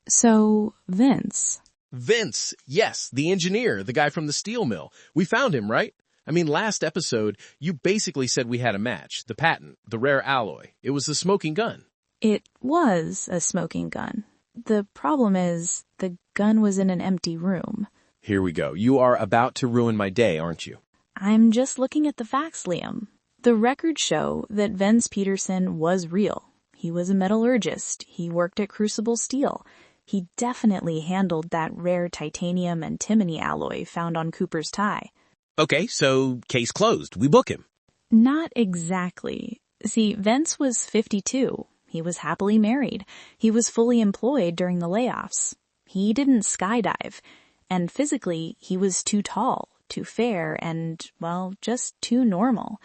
So, Vince. Vince, yes, the engineer, the guy from the steel mill. We found him, right? I mean, last episode, you basically said we had a match, the patent, the rare alloy. It was the smoking gun. It was a smoking gun. The problem is, the gun was in an empty room. Here we go. You are about to ruin my day, aren't you? I'm just looking at the facts, Liam. The records show that Vince Peterson was real. He was a metallurgist. He worked at Crucible Steel. He definitely handled that rare titanium antimony alloy found on Cooper's tie. Okay, so case closed. We book him. Not exactly. See, Vince was 52. He was happily married. He was fully employed during the layoffs. He didn't skydive. And physically, he was too tall, too fair, and, well, just too normal.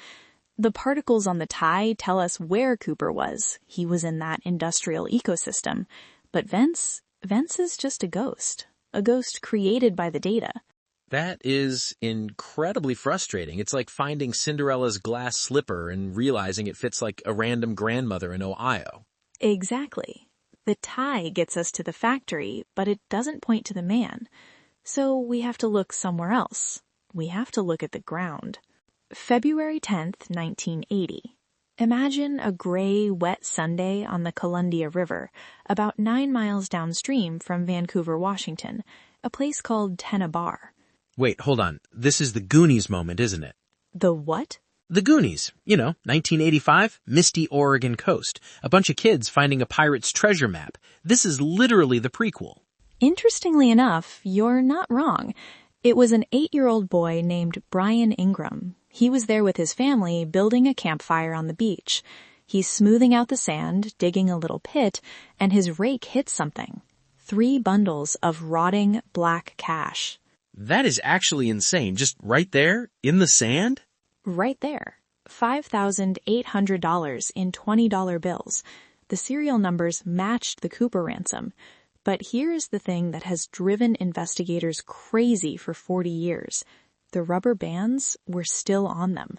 The particles on the tie tell us where Cooper was. He was in that industrial ecosystem. But Vince is just a ghost created by the data. That is incredibly frustrating. It's like finding Cinderella's glass slipper and realizing it fits like a random grandmother in Ohio. Exactly. The tie gets us to the factory, but it doesn't point to the man. So we have to look somewhere else. We have to look at the ground. February 10th, 1980. Imagine a gray, wet Sunday on the Columbia River, about 9 miles downstream from Vancouver, Washington, a place called Tenna Bar. Wait, hold on. This is the Goonies moment, isn't it? The what? The Goonies. 1985, misty Oregon coast. A bunch of kids finding a pirate's treasure map. This is literally the prequel. Interestingly enough, you're not wrong. It was an 8-year-old boy named Brian Ingram. He was there with his family building a campfire on the beach. He's smoothing out the sand, digging a little pit, and his rake hits something. 3 bundles of rotting black cash. That is actually insane. Just right there, in the sand? Right there. $5,800 in $20 bills. The serial numbers matched the Cooper ransom. But here's the thing that has driven investigators crazy for 40 years. The rubber bands were still on them.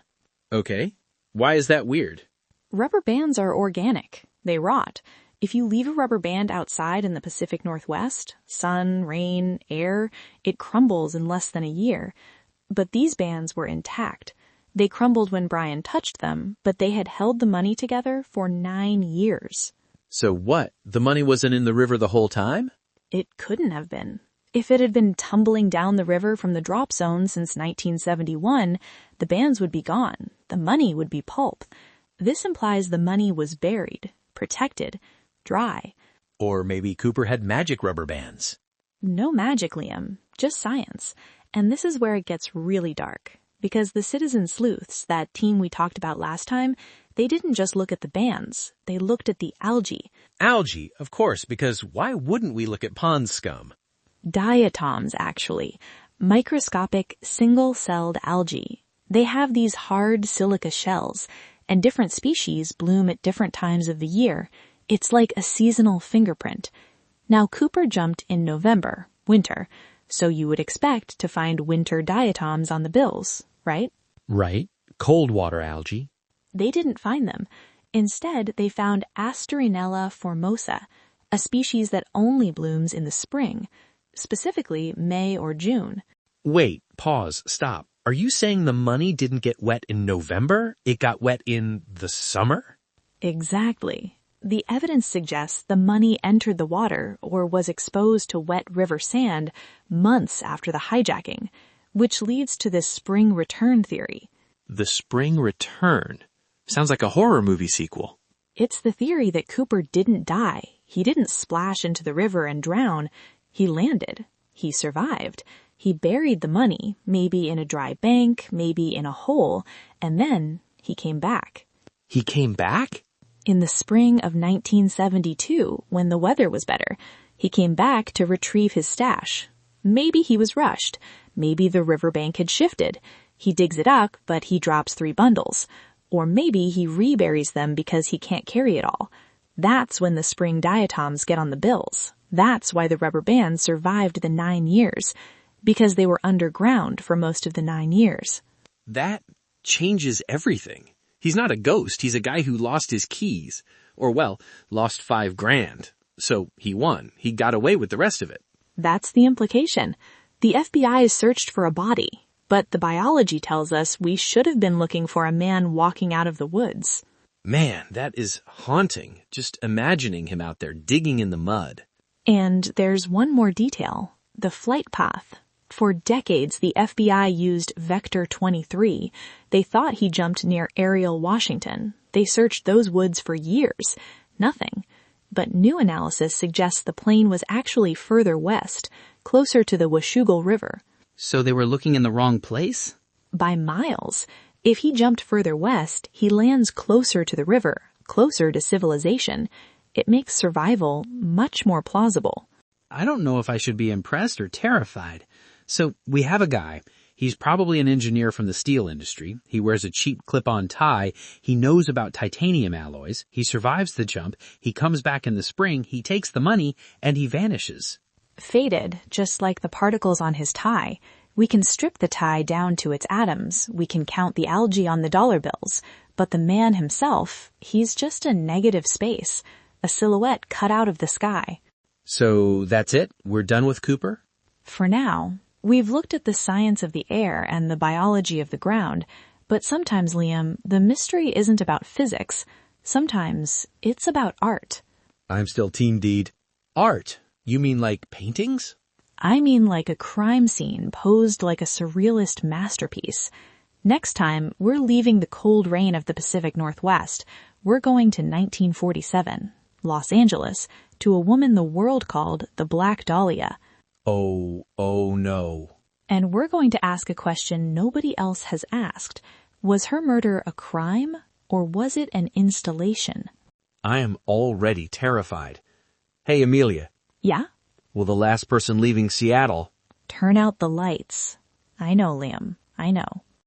Okay. Why is that weird? Rubber bands are organic. They rot. If you leave a rubber band outside in the Pacific Northwest, sun, rain, air, it crumbles in less than a year. But these bands were intact. They crumbled when Brian touched them, but they had held the money together for 9 years. So what? The money wasn't in the river the whole time? It couldn't have been. If it had been tumbling down the river from the drop zone since 1971, the bands would be gone. The money would be pulp. This implies the money was buried, protected, dry. Or maybe Cooper had magic rubber bands. No magic, Liam. Just science. And this is where it gets really dark. Because the citizen sleuths, that team we talked about last time, they didn't just look at the bands. They looked at the algae. Algae, of course, because why wouldn't we look at pond scum? Diatoms, actually. Microscopic, single-celled algae. They have these hard silica shells, and different species bloom at different times of the year. It's like a seasonal fingerprint. Now, Cooper jumped in November, winter, so you would expect to find winter diatoms on the bills, right? Right. Cold water algae. They didn't find them. Instead, they found Asterinella formosa, a species that only blooms in the spring, specifically May or June. Wait, pause, stop. Are you saying the money didn't get wet in November? It got wet in the summer? Exactly. The evidence suggests the money entered the water or was exposed to wet river sand months after the hijacking, which leads to this spring return theory. The spring return? Sounds like a horror movie sequel. It's the theory that Cooper didn't die. He didn't splash into the river and drown. He landed. He survived. He buried the money, maybe in a dry bank, maybe in a hole, and then he came back. He came back? In the spring of 1972, when the weather was better, he came back to retrieve his stash. Maybe he was rushed. Maybe the riverbank had shifted. He digs it up, but he drops 3 bundles. Or maybe he reburies them because he can't carry it all. That's when the spring diatoms get on the bills. That's why the rubber bands survived the 9 years. Because they were underground for most of the 9 years. That changes everything. He's not a ghost. He's a guy who lost his keys. Or, well, lost $5,000. So he won. He got away with the rest of it. That's the implication. The FBI searched for a body, but the biology tells us we should have been looking for a man walking out of the woods. Man, that is haunting. Just imagining him out there digging in the mud. And there's one more detail. The flight path. For decades, the FBI used Vector 23. They thought he jumped near Ariel, Washington. They searched those woods for years. Nothing. But new analysis suggests the plane was actually further west, closer to the Washougal River. So they were looking in the wrong place? By miles. If he jumped further west, he lands closer to the river, closer to civilization. It makes survival much more plausible. I don't know if I should be impressed or terrified. So we have a guy. He's probably an engineer from the steel industry. He wears a cheap clip-on tie. He knows about titanium alloys. He survives the jump. He comes back in the spring. He takes the money and he vanishes. Faded, just like the particles on his tie. We can strip the tie down to its atoms. We can count the algae on the dollar bills. But the man himself, he's just a negative space, a silhouette cut out of the sky. So that's it? We're done with Cooper? For now. We've looked at the science of the air and the biology of the ground, but sometimes, Liam, the mystery isn't about physics. Sometimes it's about art. I'm still Team Deed. Art? You mean like paintings? I mean like a crime scene posed like a surrealist masterpiece. Next time, we're leaving the cold rain of the Pacific Northwest. We're going to 1947, Los Angeles, to a woman the world called the Black Dahlia. Oh no. And we're going to ask a question nobody else has asked. Was her murder a crime, or was it an installation? I am already terrified. Hey, Amelia. Yeah? Will the last person leaving Seattle Turn out the lights. I know, Liam. I know.